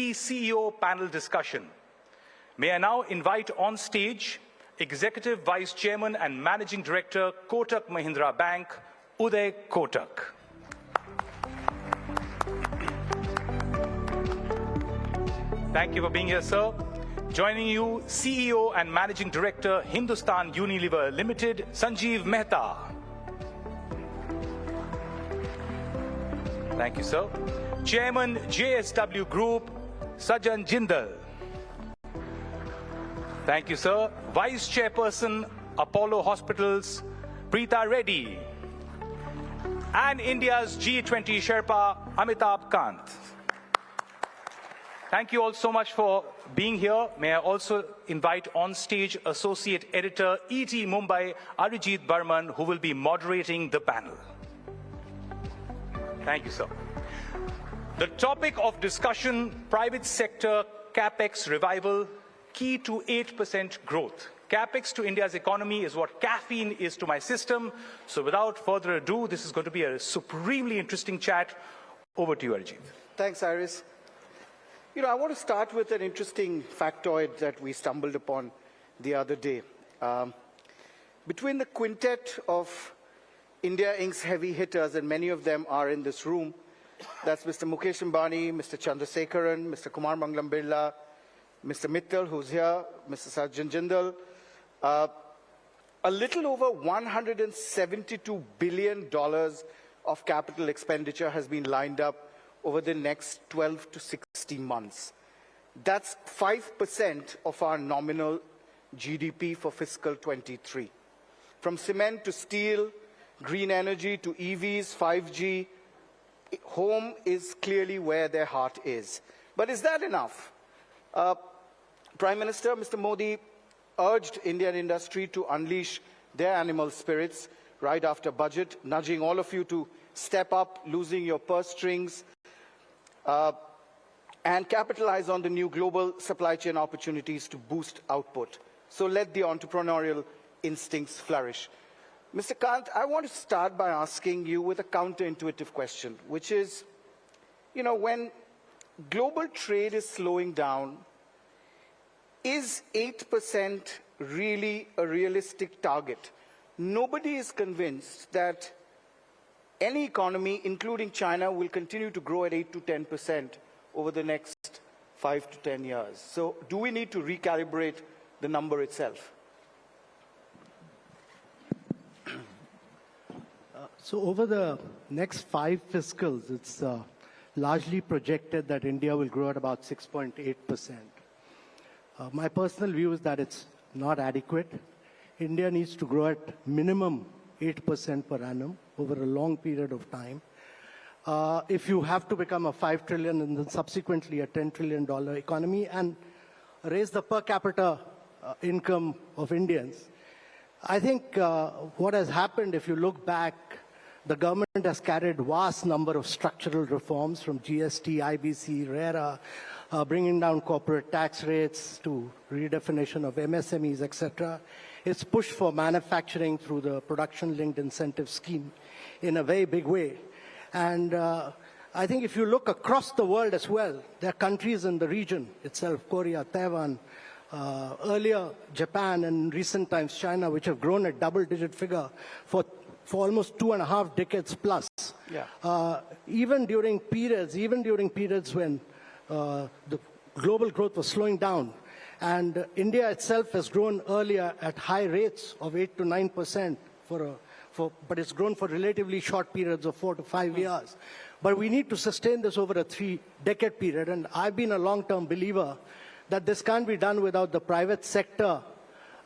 CEO panel discussion. May I now invite on stage Executive Vice Chairman and Managing Director, Kotak Mahindra Bank, Uday Kotak. Thank you for being here, sir. Joining you, CEO and Managing Director, Hindustan Unilever Limited, Sanjiv Mehta. Thank you, sir. Chairman, JSW Group, Sajjan Jindal. Thank you, sir. Vice Chairperson, Apollo Hospitals, Preeta Reddy. And India's G20 Sherpa, Amitabh Kant. Thank you all so much for being here. May I also invite on stage Associate Editor, ET Mumbai, Arijit Burman, who will be moderating the panel. Thank you, sir. The topic of discussion, private sector capex revival, key to 8% growth. Capex to India's economy is what caffeine is to my system. So without further ado, this is going to be a supremely interesting chat. Over to you, Arijit. Thanks, Iris. You know, I want to start with an interesting factoid that we stumbled upon the other day. Between the quintet of India Inc.'s heavy hitters, and many of them are in this room, that's Mr. Mukesh Ambani, Mr. Chandrasekaran, Mr. Kumar Mangalam Birla, Mr. Mittal, who's here, Mr. Sajjan Jindal. A little over $172 billion of capital expenditure has been lined up over the next 12 to 16 months. That's 5% of our nominal GDP for fiscal 23. From cement to steel, green energy to EVs, 5G, home is clearly where their heart is. But is that enough? Prime Minister, Mr. Modi, urged Indian industry to unleash their animal spirits right after budget, nudging all of you to step up, losing your purse strings, and capitalize on the new global supply chain opportunities to boost output. So let the entrepreneurial instincts flourish. Mr. Kant, I want to start by asking you with a counterintuitive question, which is, you know, when global trade is slowing down, is 8% really a realistic target? Nobody is convinced that any economy, including China, will continue to grow at 8 to 10% over the next 5 to 10 years. So do we need to recalibrate the number itself? So over the next 5 fiscals, it's largely projected that India will grow at about 6.8%. My personal view is that it's not adequate. India needs to grow at minimum 8% per annum over a long period of time. If you have to become a $5 trillion and then subsequently a $10 trillion economy and raise the per capita income of Indians, I think what has happened, if you look back, the government has carried vast number of structural reforms from GST, IBC, RERA, bringing down corporate tax rates to redefinition of MSMEs, etc. It's pushed for manufacturing through the production-linked incentive scheme in a very big way. And I think if you look across the world as well, there are countries in the region itself, Korea, Taiwan, earlier Japan, and in recent times China, which have grown at double-digit figure for almost 2.5 decades plus. Yeah. Even during periods when the global growth was slowing down, and India itself has grown earlier at high rates of 8 to 9%, but it's grown for relatively short periods of 4 to 5 years. But we need to sustain this over a 3-decade period, and I've been a long-term believer that this can't be done without the private sector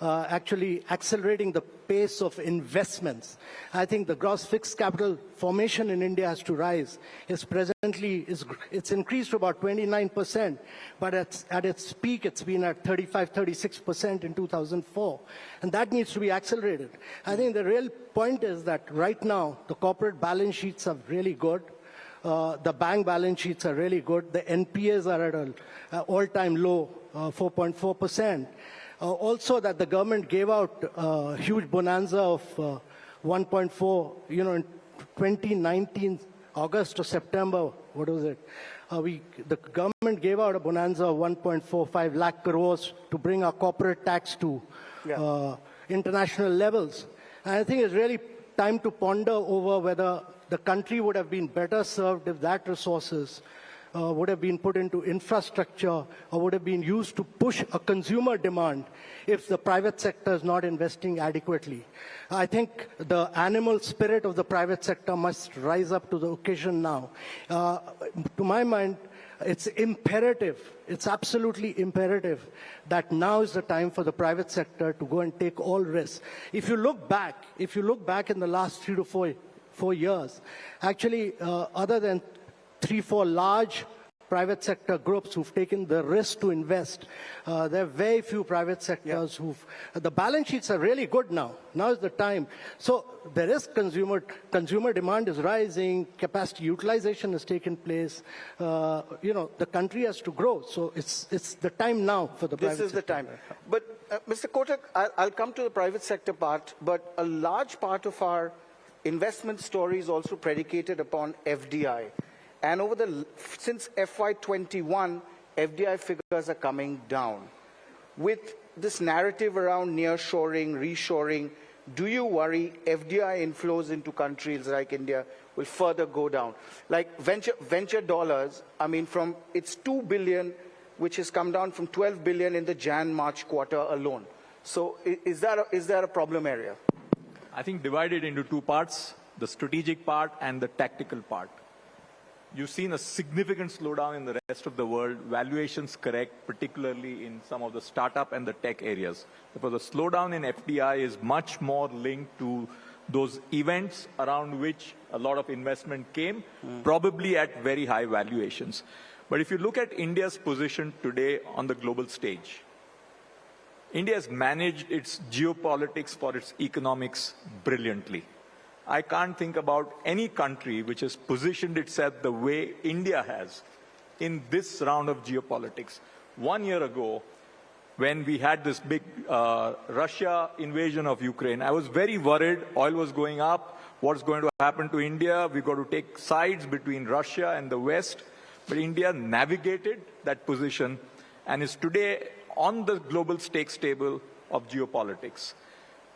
actually accelerating the pace of investments. I think the gross fixed capital formation in India has to rise. It's increased to about 29%, but at its peak, it's been at 36% in 2004. And that needs to be accelerated. I think the real point is that right now, the corporate balance sheets are really good. The bank balance sheets are really good. The NPAs are at an all-time low, 4.4%. Also that the government gave out a huge bonanza of 1.4, in 2019, August to September, what was it? The government gave out a bonanza of 1.45 lakh crores to bring our corporate tax to international levels. And I think it's really time to ponder over whether the country would have been better served if that resources would have been put into infrastructure or would have been used to push a consumer demand if the private sector is not investing adequately. I think the animal spirit of the private sector must rise up to the occasion now. To my mind, it's imperative, it's absolutely imperative that now is the time for the private sector to go and take all risks. If you look back in the last 3 to 4 years, actually, other than 3-4 large private sector groups who've taken the risk to invest, there are very few private sectors the balance sheets are really good now. Now is the time. So there is consumer demand is rising, capacity utilization has taken place. The country has to grow. So it's the time now for the private sector. This is the time. But Mr. Kotak, I'll come to the private sector part, but a large part of our investment story is also predicated upon FDI. And since FY21, FDI figures are coming down. With this narrative around nearshoring, reshoring, do you worry FDI inflows into countries like India will further go down? Like venture dollars, it's 2 billion, which has come down from 12 billion in the Jan-March quarter alone. So is that a problem area? I think divided into two parts, the strategic part and the tactical part. You've seen a significant slowdown in the rest of the world, valuations correct, particularly in some of the startup and the tech areas. Because the slowdown in FDI is much more linked to those events around which a lot of investment came, probably at very high valuations. But if you look at India's position today on the global stage, India has managed its geopolitics for its economics brilliantly. I can't think about any country which has positioned itself the way India has in this round of geopolitics. 1 year ago, when we had this big Russia invasion of Ukraine, I was very worried. Oil was going up. What's going to happen to India? We've got to take sides between Russia and the West. But India navigated that position and is today on the global stakes table of geopolitics.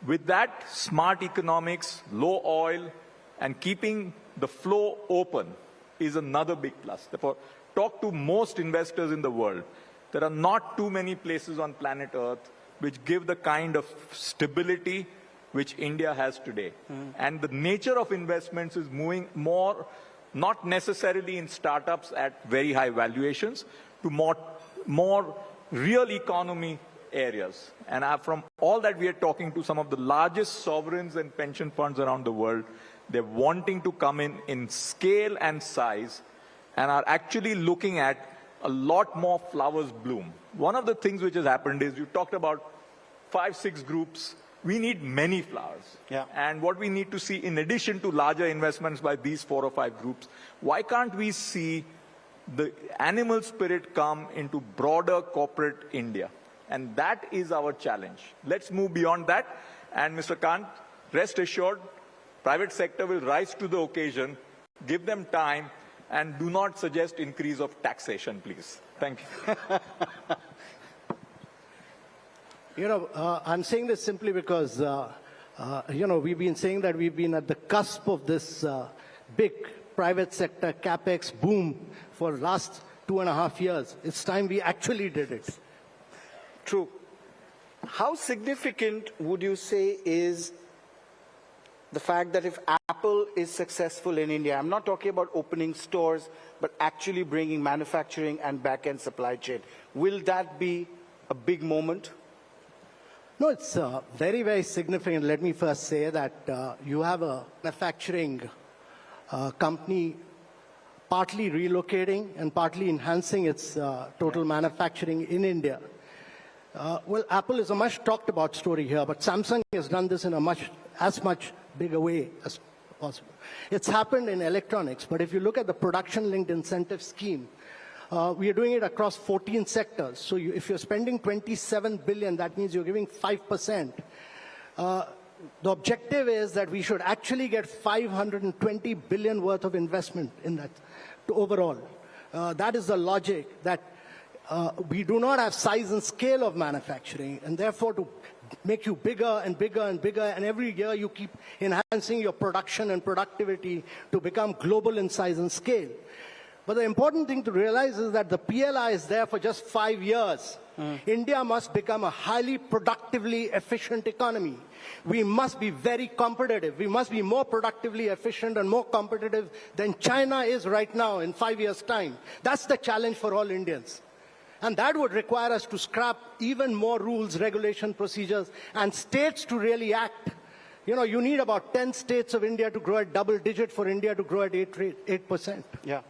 With that, smart economics, low oil, and keeping the flow open is another big plus. Therefore, talk to most investors in the world. There are not too many places on planet Earth which give the kind of stability which India has today. And the nature of investments is moving more, not necessarily in startups at very high valuations, to more real economy areas. And from all that we are talking to some of the largest sovereigns and pension funds around the world, they're wanting to come in scale and size and are actually looking at a lot more flowers bloom. One of the things which has happened is you talked about 5-6 groups. We need many flowers. Yeah. And what we need to see, in addition to larger investments by these 4 or 5 groups, why can't we see the animal spirit come into broader corporate India? And that is our challenge. Let's move beyond that. And Mr. Kant, rest assured, private sector will rise to the occasion, give them time, and do not suggest increase of taxation, please. Thank you. I'm saying this simply because, we've been saying that we've been at the cusp of this big private sector capex boom for the last 2.5 years. It's time we actually did it. True. How significant would you say is the fact that if Apple is successful in India, I'm not talking about opening stores, but actually bringing manufacturing and back-end supply chain, will that be a big moment? No, it's very, very significant. Let me first say that you have a manufacturing company partly relocating and partly enhancing its total manufacturing in India. Well, Apple is a much talked about story here, but Samsung has done this in a as much bigger way as possible. It's happened in electronics, but if you look at the production-linked incentive scheme, we are doing it across 14 sectors. So if you're spending 27 billion, that means you're giving 5%. The objective is that we should actually get 520 billion worth of investment in that overall. That is the logic, that we do not have size and scale of manufacturing, and therefore to make you bigger and bigger and bigger, and every year you keep enhancing your production and productivity to become global in size and scale. But the important thing to realize is that the PLI is there for just 5 years. India must become a highly productively efficient economy. We must be very competitive. We must be more productively efficient and more competitive than China is right now in 5 years' time. That's the challenge for all Indians. And that would require us to scrap even more rules, regulation, procedures, and states to really act. You know, you need about 10 states of India to grow at double digit for India to grow at 8%. Yeah.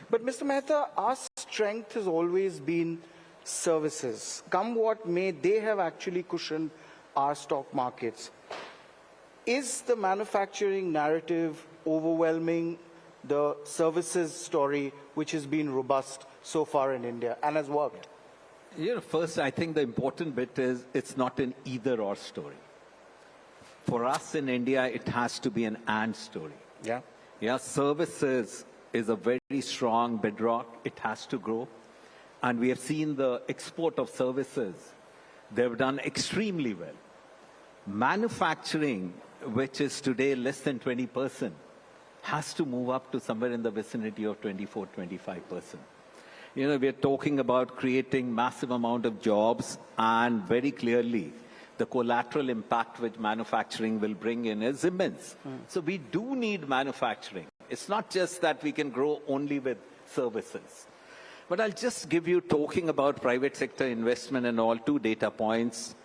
But Mr. Mehta, our strength has always been services. Come what may, they have actually cushioned our stock markets. Is the manufacturing narrative overwhelming the services story, which has been robust so far in India and has worked? You know, first, I think the important bit is it's not an either-or story. For us in India, it has to be an and story. Yeah. Yeah, services is a very strong bedrock. It has to grow. And we have seen the export of services. They've done extremely well. Manufacturing, which is today less than 20%, has to move up to somewhere in the vicinity of 24, 25%. You know, we're talking about creating massive amount of jobs, and very clearly, the collateral impact which manufacturing will bring in is immense. So we do need manufacturing. It's not just that we can grow only with services. But I'll just give you, talking about private sector investment and all, 2 data points,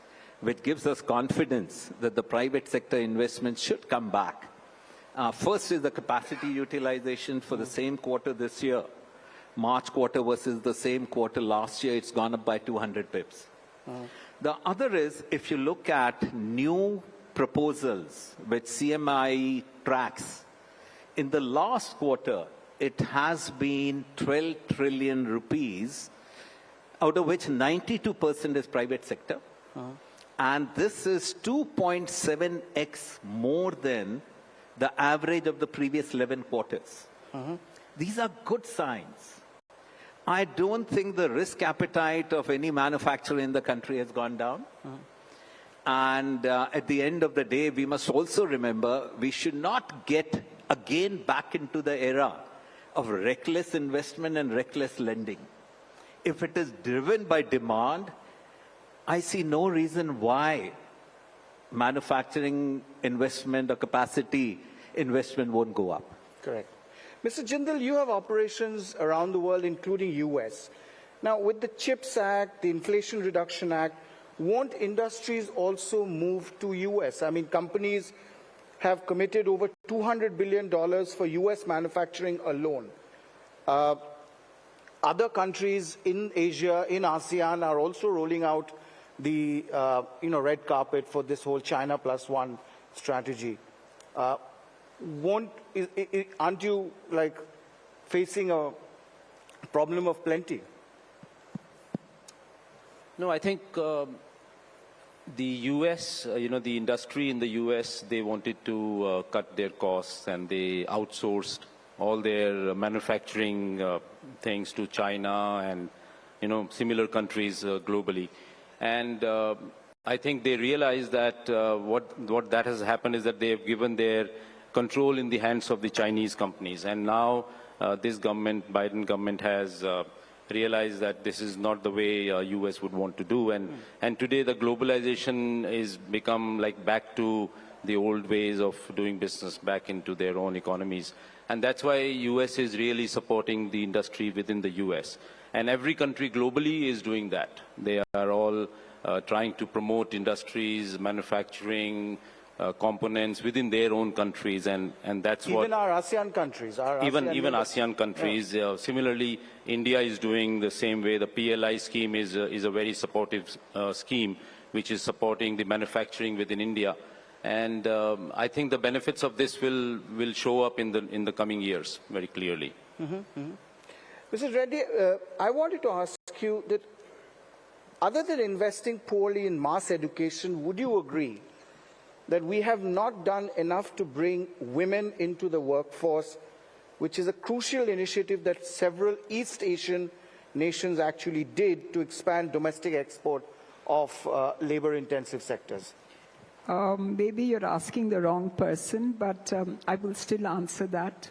which gives us confidence that the private sector investment should come back. First is the capacity utilization for the same quarter this year. March quarter versus the same quarter last year, it's gone up by 200 pips. The other is, if you look at new proposals which CMI tracks, in the last quarter, it has been 12 trillion rupees, out of which 92% is private sector. And this is 2.7x more than the average of the previous 11 quarters. These are good signs. I don't think the risk appetite of any manufacturer in the country has gone down. And at the end of the day, we must also remember we should not get again back into the era of reckless investment and reckless lending. If it is driven by demand, I see no reason why manufacturing investment or capacity investment won't go up. Correct. Mr. Jindal, you have operations around the world, including US. Now, with the CHIPS Act, the Inflation Reduction Act, won't industries also move to US? I mean, companies have committed over $200 billion for US manufacturing alone. Other countries in Asia, in ASEAN, are also rolling out the red carpet for this whole China plus one strategy. Aren't you like facing a problem of plenty? No, I think the US, the industry in the US, they wanted to cut their costs, and they outsourced all their manufacturing things to China and, similar countries globally. And I think they realized that what that has happened is that they have given their control in the hands of the Chinese companies. And now this government, Biden government, has realized that this is not the way US would want to do. And today the globalization is become like back to the old ways of doing business, back into their own economies. And that's why US is really supporting the industry within the US. And every country globally is doing that. They are all trying to promote industries, manufacturing, components within their own countries, and that's even our ASEAN countries. Even ASEAN countries. Yeah. Similarly, India is doing the same way. The PLI scheme is a very supportive scheme, which is supporting the manufacturing within India. And I think the benefits of this will show up in the coming years very clearly. Mrs. Reddy, I wanted to ask you that other than investing poorly in mass education, would you agree that we have not done enough to bring women into the workforce which is a crucial initiative that several East Asian nations actually did to expand domestic export of labor-intensive sectors? Maybe you're asking the wrong person, but I will still answer that.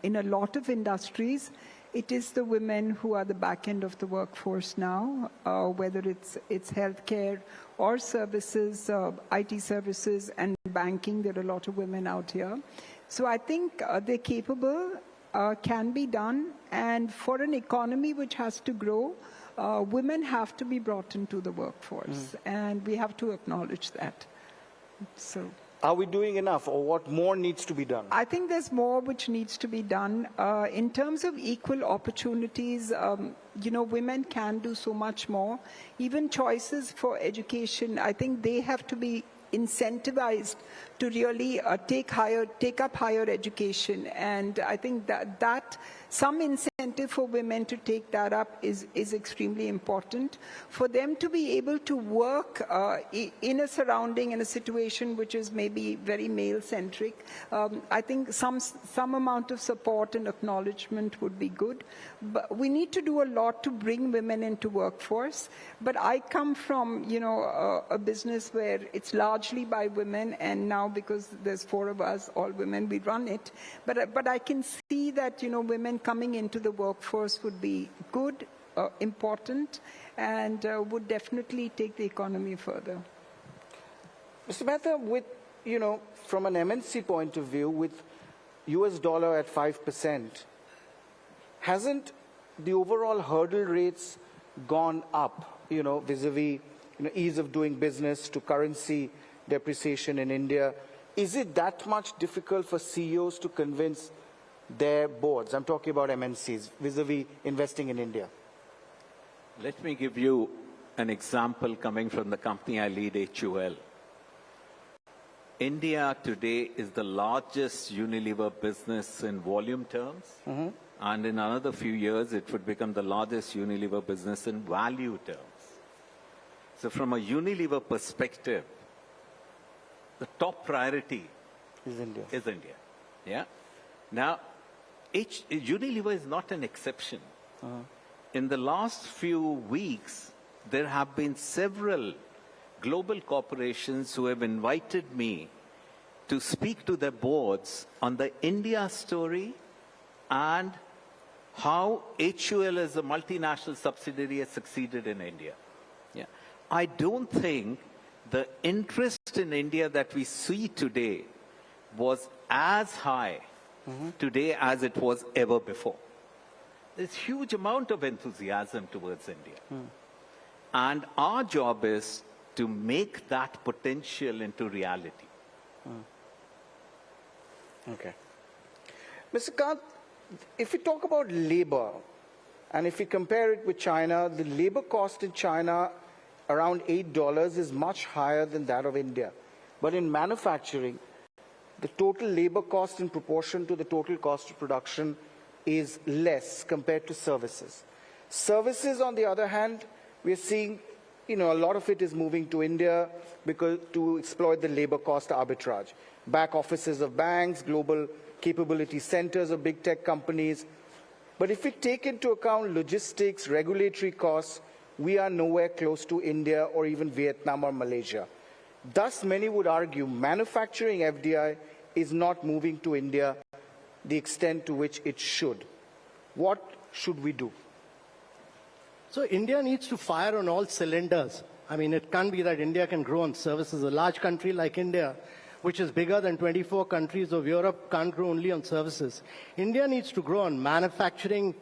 In a lot of industries, it is the women who are the back end of the workforce now, whether it's healthcare or services, IT services and banking. There are a lot of women out here. So I think they're capable, can be done. And for an economy which has to grow, women have to be brought into the workforce. And we have to acknowledge that. So, are we doing enough, or what more needs to be done? I think there's more which needs to be done. In terms of equal opportunities, women can do so much more. Even choices for education, I think they have to be incentivized to really take up higher education. And I think that some incentive for women to take that up is extremely important. For them to be able to work in a surrounding, in a situation which is maybe very male-centric, I think some amount of support and acknowledgement would be good. But we need to do a lot to bring women into workforce. But I come from, a business where it's largely by women, and now because there's 4 of us, all women, we run it. But I can see that, women coming into the workforce would be good, important, and would definitely take the economy further. Mr. Mehta, with, from an MNC point of view, with US dollar at 5%, hasn't the overall hurdle rates gone up, vis-a-vis, ease of doing business to currency depreciation in India? Is it that much difficult for CEOs to convince their boards? I'm talking about MNCs, vis-a-vis investing in India. Let me give you an example coming from the company I lead, HUL. India today is the largest Unilever business in volume terms, and in another few years, it would become the largest Unilever business in value terms. So from a Unilever perspective, the top priority Is India. Yeah. Now, Unilever is not an exception. In the last few weeks, there have been several global corporations who have invited me to speak to their boards on the India story and how HUL as a multinational subsidiary has succeeded in India. Yeah. I don't think the interest in India that we see today was as high today as it was ever before. There's huge amount of enthusiasm towards India. And our job is to make that potential into reality. Okay. Mr. Kant, if we talk about labor, and if we compare it with China, the labor cost in China, around $8, is much higher than that of India. But in manufacturing, the total labor cost in proportion to the total cost of production is less compared to services. Services, on the other hand, we are seeing, a lot of it is moving to India because to exploit the labor cost arbitrage. Back offices of banks, global capability centers of big tech companies. But if we take into account logistics, regulatory costs, we are nowhere close to India or even Vietnam or Malaysia. Thus, many would argue manufacturing FDI is not moving to India the extent to which it should. What should we do? So India needs to fire on all cylinders. I mean, it can't be that India can grow on services. A large country like India, which is bigger than 24 countries of Europe, can't grow only on services. India needs to grow on manufacturing.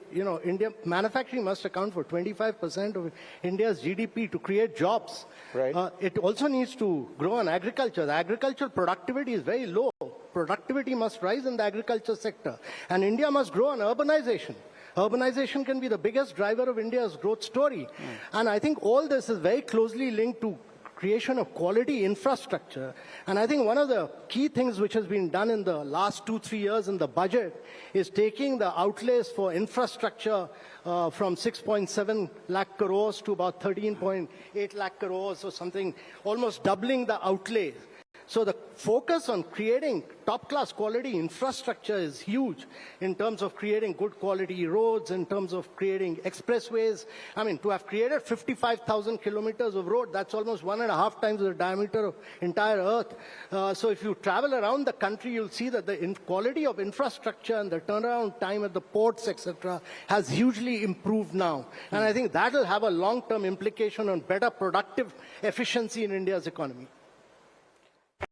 Manufacturing must account for 25% of India's GDP to create jobs. Right. It also needs to grow on agriculture. The agricultural productivity is very low. Productivity must rise in the agriculture sector. And India must grow on urbanization. Urbanization can be the biggest driver of India's growth story. And I think all this is very closely linked to creation of quality infrastructure. And I think one of the key things which has been done in the last 2-3 years in the budget is taking the outlays for infrastructure from 6.7 lakh crores to about 13.8 lakh crores or something, almost doubling the outlay. So the focus on creating top-class quality infrastructure is huge in terms of creating good quality roads, in terms of creating expressways. I mean, to have created 55,000 kilometers of road, that's almost 1.5 times the diameter of entire Earth. So if you travel around the country, you'll see that the quality of infrastructure and the turnaround time at the ports, etc., has hugely improved now. And I think that will have a long-term implication on better productive efficiency in India's economy.